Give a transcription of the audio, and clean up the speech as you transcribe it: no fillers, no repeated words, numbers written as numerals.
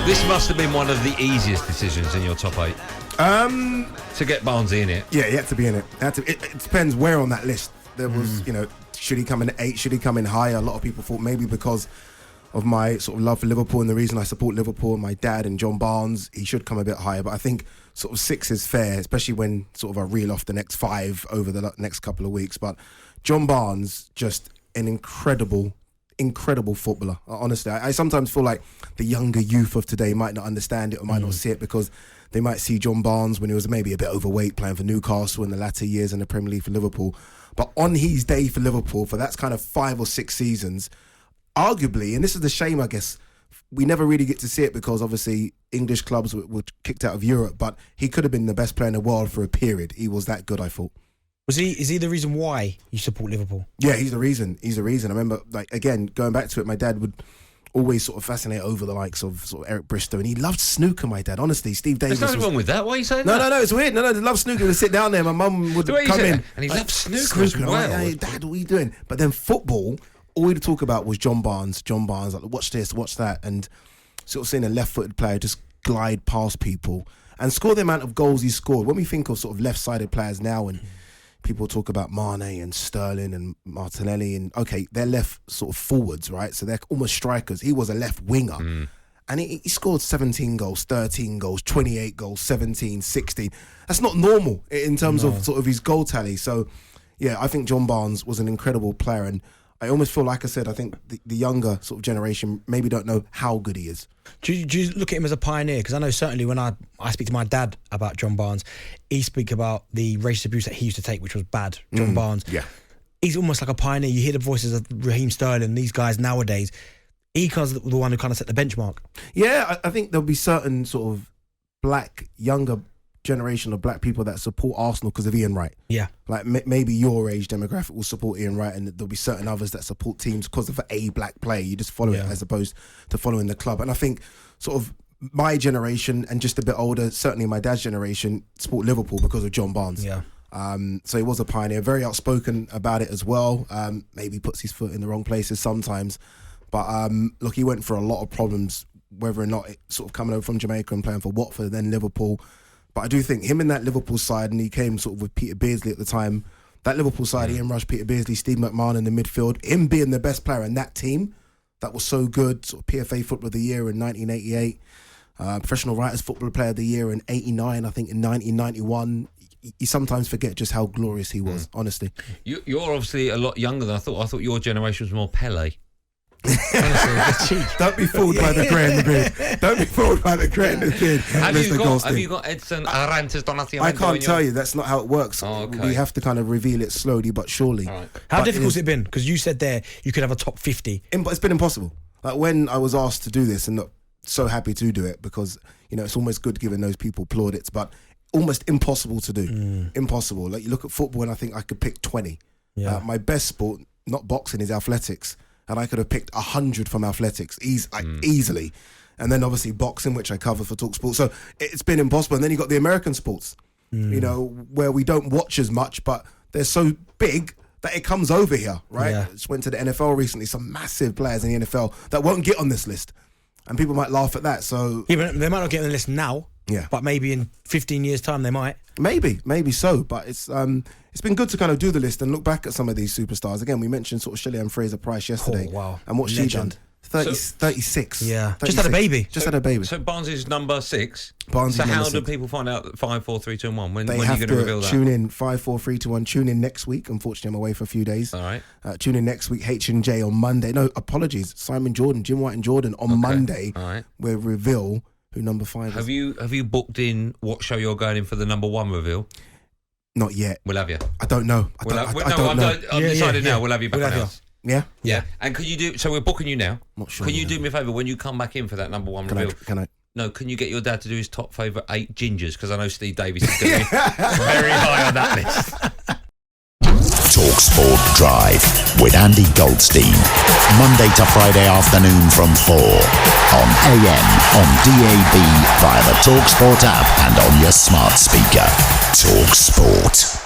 This must have been one of the easiest decisions in your top 8. To get Barnsley in it. Yeah, he had to be in it. It depends where on that list. There was, should he come in at 8? Should he come in higher? A lot of people thought maybe because of my sort of love for Liverpool and the reason I support Liverpool and my dad and John Barnes, he should come a bit higher. But I think sort of 6 is fair, especially when sort of I reel off the next 5 over the next couple of weeks. But John Barnes, just an incredible footballer. Honestly, I sometimes feel like the younger youth of today might not understand it or might not see it because they might see John Barnes when he was maybe a bit overweight playing for Newcastle in the latter years in the Premier League for Liverpool. But on his day for Liverpool, for that's kind of 5 or 6 seasons, arguably, and this is the shame, I guess, we never really get to see it because obviously English clubs were kicked out of Europe, but he could have been the best player in the world for a period. He was that good, I thought. Is he the reason why you support Liverpool? Yeah, he's the reason. I remember, like, again, going back to it, my dad would always sort of fascinate over the likes of sort of Eric Bristow, and he loved snooker, my dad. Honestly, Steve Davis. There's nothing wrong with that. Why are you saying that? No, it's weird. No, they love snooker. They sit down there. My mum would come in. And he loved snooker as well. Like, hey, Dad, what are you doing? But then football, all he'd talk about was John Barnes, like, watch this, watch that, and sort of seeing a left-footed player just glide past people and score the amount of goals he scored. When we think of sort of left-sided players now and people talk about Mane and Sterling and Martinelli and, okay, they're left sort of forwards, right? So they're almost strikers. He was a left winger. And he scored 17 goals, 13 goals, 28 goals, 17, 16. That's not normal in terms of sort of his goal tally. So, yeah, I think John Barnes was an incredible player. And I almost feel, like I said, I think the younger sort of generation maybe don't know how good he is. Do you look at him as a pioneer? Because I know certainly when I speak to my dad about John Barnes, he speaks about the racist abuse that he used to take, which was bad. John Barnes. Yeah. He's almost like a pioneer. You hear the voices of Raheem Sterling, these guys nowadays. He was the one who kind of set the benchmark. Yeah, I think there'll be certain sort of younger generation of black people that support Arsenal because of Ian Wright. Yeah. Like maybe your age demographic will support Ian Wright, and there'll be certain others that support teams because of a black player. You just follow it as opposed to following the club. And I think sort of my generation and just a bit older, certainly my dad's generation, support Liverpool because of John Barnes. Yeah. So he was a pioneer, very outspoken about it as well. Maybe puts his foot in the wrong places sometimes. But look, he went for a lot of problems, whether or not it sort of coming over from Jamaica and playing for Watford, then Liverpool. But I do think him in that Liverpool side, and he came sort of with Peter Beardsley at the time, that Liverpool side, Ian Rush, Peter Beardsley, Steve McMahon in the midfield, him being the best player in that team, that was so good, sort of PFA Footballer of the Year in 1988, Professional Writers Footballer Player of the Year in 89, I think in 1991. You sometimes forget just how glorious he was, honestly. You're obviously a lot younger than I thought. I thought your generation was more Pele. Don't be fooled by the grey and the beard. Don't be fooled by the grey and the beard. Have you got Edson Arantes Donacimento? I can't tell you. That's not how it works. Okay. We have to kind of reveal it slowly but surely. Right. How difficult has it been? Because you said there you could have a top 50. It's been impossible. Like when I was asked to do this, and not so happy to do it because it's almost good giving those people plaudits, but almost impossible to do. Impossible. Like you look at football, and I think I could pick 20. Yeah. My best sport, not boxing, is athletics. And I could have picked 100 from athletics easily. And then obviously boxing, which I cover for talkSPORT. So it's been impossible. And then you got the American sports, where we don't watch as much, but they're so big that it comes over here, right? Yeah. Just went to the NFL recently, some massive players in the NFL that won't get on this list. And people might laugh at that. So yeah, but they might not get on the list now. Yeah. But maybe in 15 years' time they might. Maybe so. But it's been good to kind of do the list and look back at some of these superstars. Again, we mentioned sort of Shelley-Ann Fraser-Price yesterday. Oh, wow. And what she done. 36. Yeah. 36. Just had a baby. Had a baby. So Barnes is number 6. Barnes so is how number do 6. people find out 5, 4, 3, 2, and 1? When are you have going to reveal that? Tune in 5, 4, 3, 2, 1. Tune in next week. Unfortunately, I'm away for a few days. All right. Tune in next week. H&J on Monday. No, apologies. Simon Jordan, Jim White and Jordan on Monday. All right. We'll reveal who number 5 is. Have you booked in what show you're going in for the number 1 reveal? Not yet. We'll have you. I don't know. I don't know. I've decided now. We'll have you back on house. Yeah. And can you do? So we're booking you now. Not sure. Can you do me a favour when you come back in for that number 1 reveal? Can I? No, can you get your dad to do his top favourite 8 gingers? Because I know Steve Davies is going to be very high on that list. talkSPORT Drive with Andy Goldstein. Monday to Friday afternoon from 4 on AM, on DAB, via the talkSPORT app and on your smart speaker. talkSPORT.